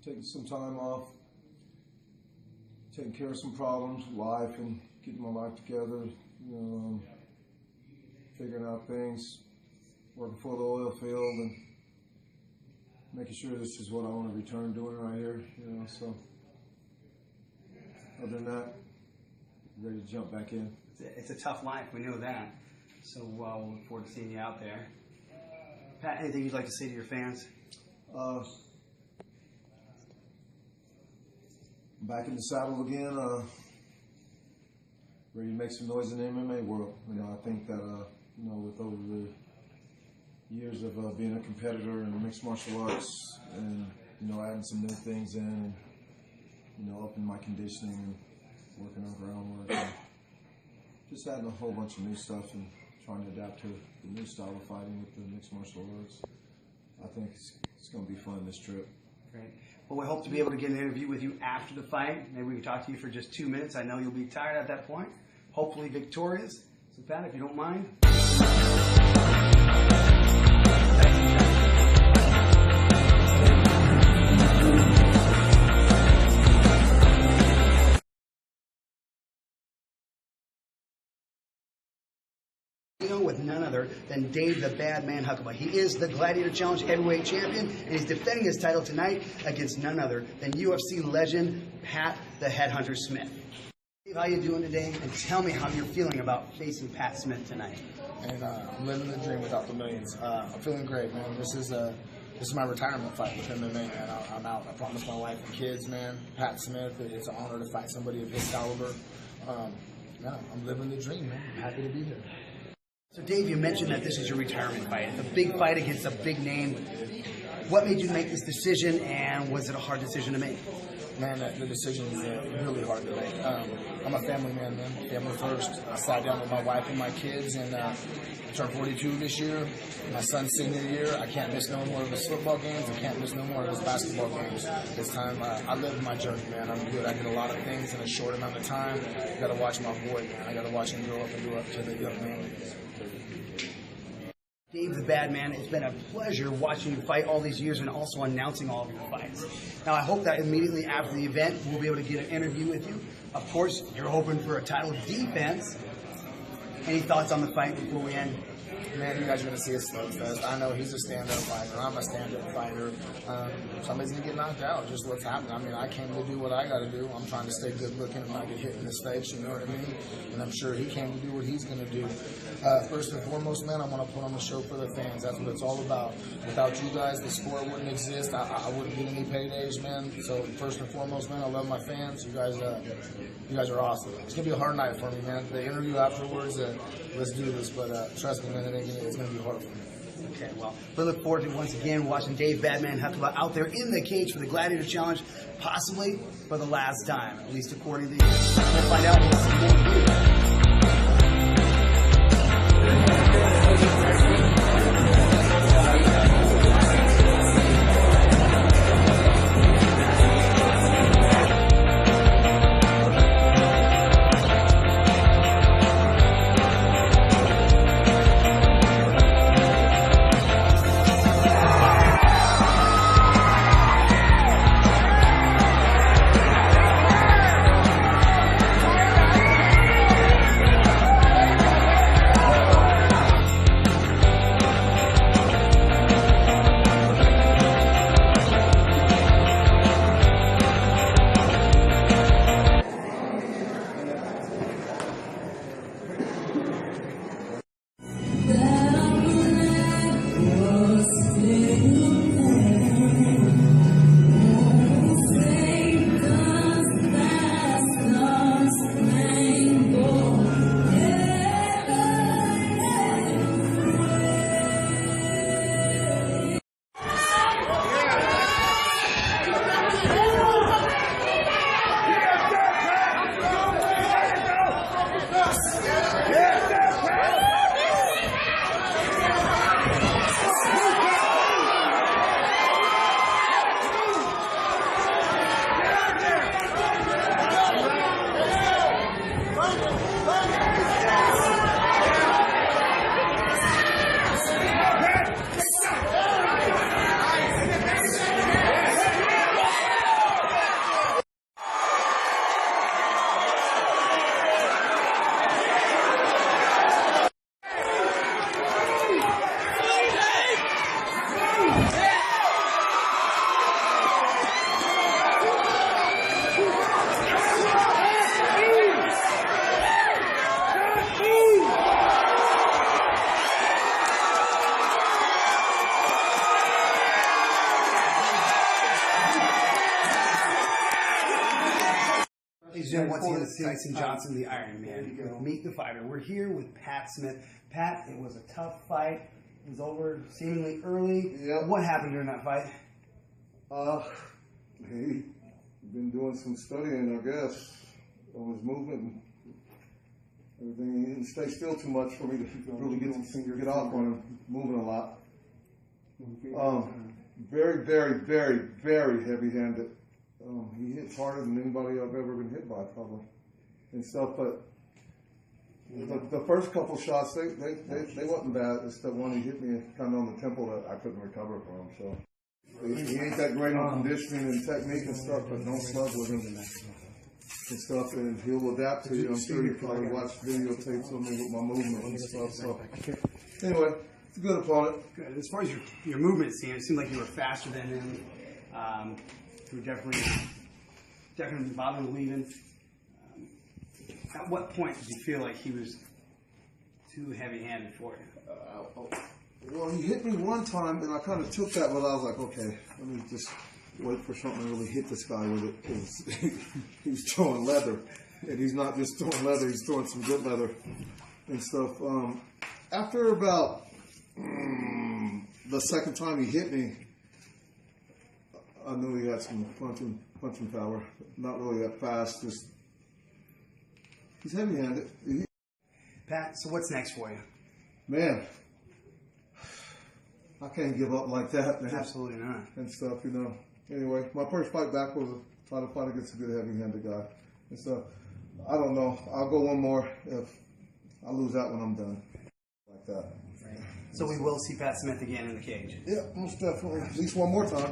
taking some time off, taking care of some problems, life, and getting my life together, figuring out things, working for the oil field, and making sure this is what I want to return doing right here, so other than that, ready to jump back in. It's a tough life, we know that, so we'll look forward to seeing you out there. Pat, anything you'd like to say to your fans? Back in the saddle again, ready to make some noise in the MMA world. I think that, with over the years of being a competitor in mixed martial arts and, adding some new things in and, upping my conditioning and working on groundwork and just adding a whole bunch of new stuff and trying to adapt to the new style of fighting with the mixed martial arts. I think it's going to be fun this trip. Great. Well, we hope to be able to get an interview with you after the fight. Maybe we can talk to you for just 2 minutes. I know you'll be tired at that point. Hopefully victorious. So, Pat, if you don't mind. With none other than Dave the Bad Man Huckaba. He is the Gladiator Challenge heavyweight champion, and he's defending his title tonight against none other than UFC legend Pat the Headhunter Smith. Dave, how you doing today? And tell me how you're feeling about facing Pat Smith tonight. And I'm living the dream without the millions. I'm feeling great, man. This is my retirement fight with MMA, man. I'm out. I promised my wife and kids, man. Pat Smith, it's an honor to fight somebody of his caliber. I'm living the dream, man. I'm happy to be here. So, Dave, you mentioned that this is your retirement fight. It's a big fight against a big name. What made you make this decision, and was it a hard decision to make? Man, the decision is really hard to make. I'm a family man, family first. I sat down with my wife and my kids, and I turned 42 this year. My son's senior year. I can't miss no more of his football games. I can't miss no more of his basketball games. This time, I lived my journey, man. I'm good. I did a lot of things in a short amount of time. I got to watch my boy, man. I got to watch him grow up and grow up to the young man. Dave the Bad Man, it's been a pleasure watching you fight all these years and also announcing all of your fights. Now, I hope that immediately after the event, we'll be able to get an interview with you. Of course, you're hoping for a title defense. Any thoughts on the fight before we end? Man, you guys are going to see a slugfest. I know he's a stand-up fighter. I'm a stand-up fighter. Somebody's going to get knocked out. Just what's happening. I mean, I came to do what I got to do. I'm trying to stay good-looking and not get hit in the face, you know what I mean? And I'm sure he came to do what he's going to do. First and foremost, man, I want to put on the show for the fans. That's what it's all about. Without you guys, the sport wouldn't exist. I wouldn't get any paydays, man. So first and foremost, man, I love my fans. You guys are awesome. It's going to be a hard night for me, man. The interview afterwards, let's do this. But trust me, man, it's going to be hard for me. Okay, well, we look forward to once again watching Dave Badman Huckaba out there in the cage for the Gladiator Challenge, possibly for the last time, at least according to you. We'll find out what's more here. Jim, once again, it's Tyson Johnson, the Iron Man. Meet the Fighter. We're here with Pat Smith. Pat, it was a tough fight. It was over seemingly early. Yep. What happened during that fight? He been doing some studying, I guess, on his movement and everything. He didn't stay still too much for me to really get off on him, moving a lot. Very, very, very, very heavy-handed. He hits harder than anybody I've ever been hit by, probably, and stuff. But the first couple shots, they wasn't bad. It's the one he hit me kind of on the temple that I couldn't recover from. So he ain't that great on conditioning and technique and stuff, but don't slug with him and stuff, and he'll adapt to you. I'm sure you probably watched videotapes of me with my movement and stuff. So anyway, it's a good opponent. Good. As far as your movement, it seemed like you were faster than him. You were definitely bothering leaving. At what point did you feel like he was too heavy-handed for you? Well, he hit me one time, and I kind of took that, but I was like, okay, let me just wait for something to really hit this guy with it, because he's throwing leather, and he's not just throwing leather, he's throwing some good leather and stuff. After about the second time he hit me, I knew he had some punching power. Not really that fast, just he's heavy-handed. Pat, so what's next for you? Man, I can't give up like that, man. Absolutely not. And stuff, you know. Anyway, my first fight back was try to fight against a good heavy-handed guy and stuff. I don't know. I'll go one more. If I lose that one, I'm done. Like that. So we will see Pat Smith again in the cage. Yeah, most definitely. At least one more time.